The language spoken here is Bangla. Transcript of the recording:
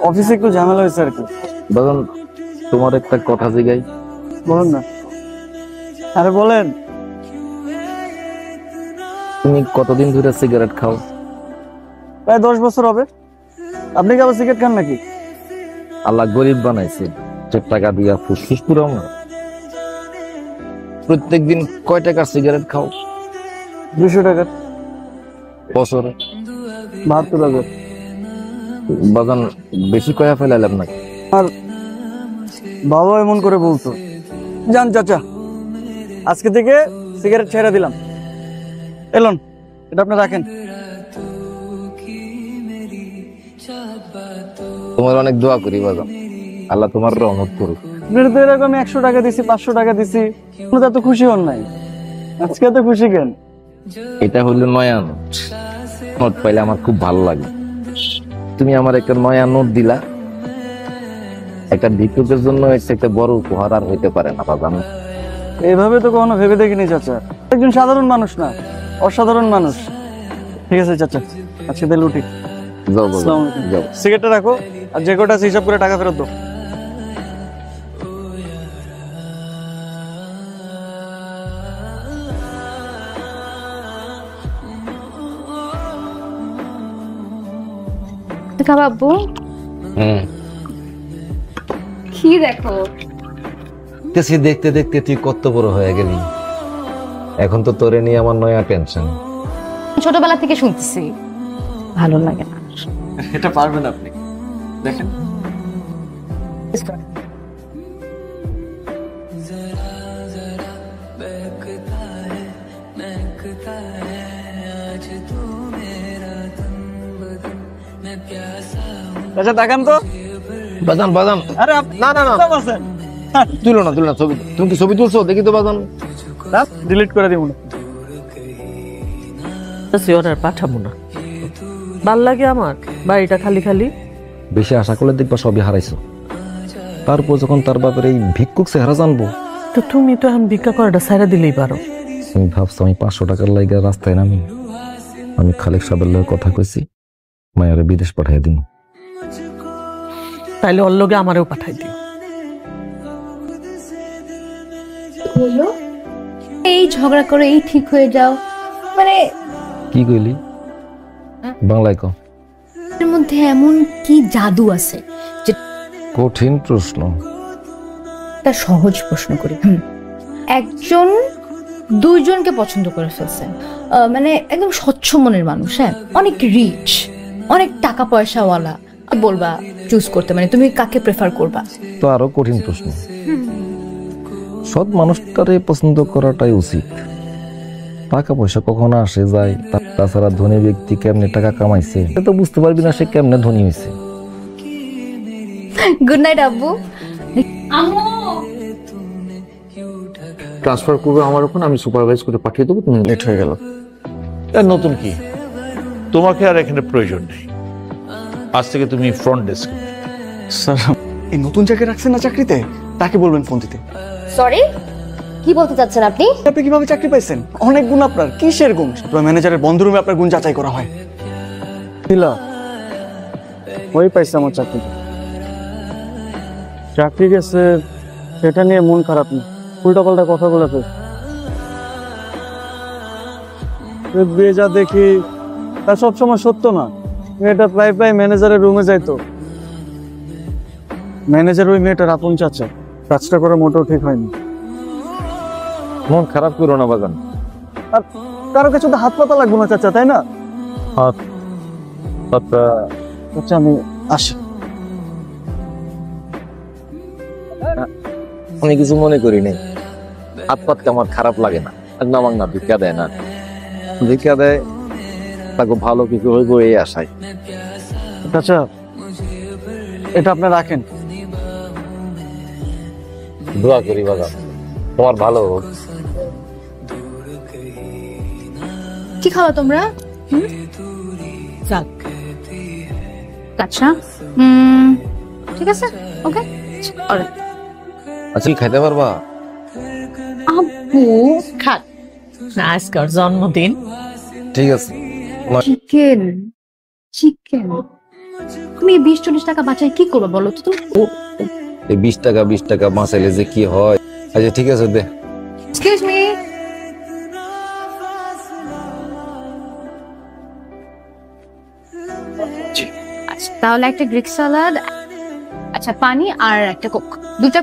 অফিসে একটু ঝামেলা হয়েছে আর কি। বাজান তোমার একটা কথা জিগাই। বলুন না। আরে বলেন। তুমি কতদিন ধরে সিগারেট খাও? প্রায় 10 বছর হবে। আপনি কি আবার সিগারেট খান নাকি? আল্লাহ গরিব বানাইছে, যে টাকা দিয়া ফুসফুস পুরাও না। প্রত্যেকদিন কয় টাকার সিগারেট খাও? 200 টাকা। বছরে 72 টাকা। বাজান বেশি কয়া ফেলাইলাম নাকি? আর বাবা এমন করে বলতো। জান চাচা, আজকে থেকে সিগারেট ছেড়ে দিলাম। এলন, এটা আপনি রাখেন। তোমার অনেক দোয়া করি বাজান, আল্লাহ তোমার রহমত করুক। আপনার তো এরকম 100 টাকা দিছি, 500 টাকা দিছি, কোনো তো এত খুশি হন নাই। আজকে এত খুশি কেন? এটা হলো নয়া নোট। নোট পাইলে আমার খুব ভালো লাগে। তুমি আমার একটা নয়া নোট দিলা, একটা ভিক্ষুকের জন্য একটা বড় উপহার আর হইতে পারে না বাজান। এইভাবে তো কখনো ভেবে দেখিনি চাচা। একজন সাধারণ মানুষ না, অসাধারণ মানুষ। ঠিক আছে চাচা, আজকে তাহলে উঠি। যাও বাজান, আসসালামু আলাইকুম। যাও। সিগারেটটা রাখো, আর যে কটা আছে হিসাব করে টাকা ফেরত দাও। বাবু কি দেখো? দেখতে দেখতে তুই কত বড় হয়ে গেলি। এখন তো তোরে নিয়ে আমার নয়া টেনশন। ছোটবেলা থেকে শুনতেছি, ভালো লাগে না। এটা পারবেন আপনি, দেখেন। আচ্ছা দেখান তো। বাজান বাজান, আরে না না না, তুলো না তুলো না ছবি। তুমি কি ছবি তুলছো? দেখি তো বাজান। ডিলিট করে দিব না। অর্ডার পাঠাবো না, ভাল লাগে আমার বাড়িটা খালি খালি। বেশি আশা করলে দেখবা সবই হারাইছো। তারপর যখন তার বাপের এই ভিক্ষুক চেহারা জানবো, তো তুমি তো এখন ভিক্ষা করাটা ছাইড়া দিলেই পারো। তুমি ভাবছো আমি 500 টাকার লাইগা রাস্তায় নামি? আমি খালেক সাহেবের লগে কথা কইছি, মায়ারে বিদেশ পাঠাই দিন। তাইলে ওর লগে আমারেও পাঠাই দিও। এই ঝগড়া করে এই ঠিক হয়ে যাও, মানে কি কইলি? বাংলায় কও। এর মধ্যে এমন কি জাদু আছে যে? কঠিন প্রশ্ন। একটা সহজ প্রশ্ন করি। একজন দুইজনকে পছন্দ করে ফেলছে, মানে একদম স্বচ্ছ মনের মানুষ, হ্যাঁ, অনেক রিচ, অনেক টাকা পয়সাওয়ালা। বলবা চুজ করতে, মানে তুমি কাকে প্রেফার করবা? তো আরো কঠিন প্রশ্ন। সৎ মানুষটারে পছন্দ করাটাই উচিত। টাকা পয়সা কখনো আসে যায়, তাছাড়া ধনী ব্যক্তি কেমনে টাকা কামাইছে এটা তো বুঝতে পারবি না সে কেমনে ধনী হয়েছে। গুড নাইট আব্বু। ট্রান্সফার করবে আমার ওখানে, আমি সুপারভাইজ করে পাঠিয়ে দেবো। তুমি লেট হয়ে গেল। এর নতুন কি? তোমাকে আর এখানে প্রয়োজন নেই। আজ থেকে তুমি ফ্রন্ট ডেস্ক। স্যার, এই নতুন জায়গায় রাখছেন না চাকরিতে, তাকে বলবেন ফোন দিতে। সরি, কি বলতে চাচ্ছেন আপনি? আপনি কিভাবে চাকরি পাইছেন? অনেক গুণ আপনার। কিসের গুণ? আপনার ম্যানেজারের বন্ধ রুমে আপনার গুণ যাচাই করা হয়। ওই পাইছে আমার চাকরি। চাকরি গেছে সেটা নিয়ে মন খারাপ না, উল্টা পাল্টা কথা বলেছে। বিয়ে যা দেখি তা সবসময় সত্য না। মেয়েটা প্রায় প্রায় ম্যানেজারের রুমে যাইতো। ম্যানেজার ওই মেয়েটার আপন চাচা। কাজটা করে মোটেও ঠিক হয়নি। মন খারাপ করো না বাজান। আর কারো কাছে তো হাত পাতা লাগবে না চাচা, তাই না? হাত পাতা। আচ্ছা আমি আসি। আমি কিছু মনে করি নাই। হাত পাততে আমার খারাপ লাগে না। নামাং না, ভিক্ষা দেয় না, ভিক্ষা দেয় তাকে ভালো কিছু হইব এই আশায়। চাচা এটা আপনি রাখেন। দোয়া করি বাজান তোমার ভালো হোক। কি খাওয়া তোমরা? যাক, আচ্ছা, ঠিক আছে, ওকে। আচ্ছা খাইতে পারবা? আব্বু খাট না আজকে ওর জন্মদিন। ঠিক আছে। চিকেন। তুমি 20-40 টাকা বাঁচাই কি করবে বলো তো তুমি? এই 20 টাকা বাঁচাইলে যে কি হয়। আচ্ছা ঠিক আছে দে। এক্সকিউজ মি, আচ্ছা তাহলে একটা গ্রিক সালাদ, আচ্ছা পানি আর একটা কোক, দুটা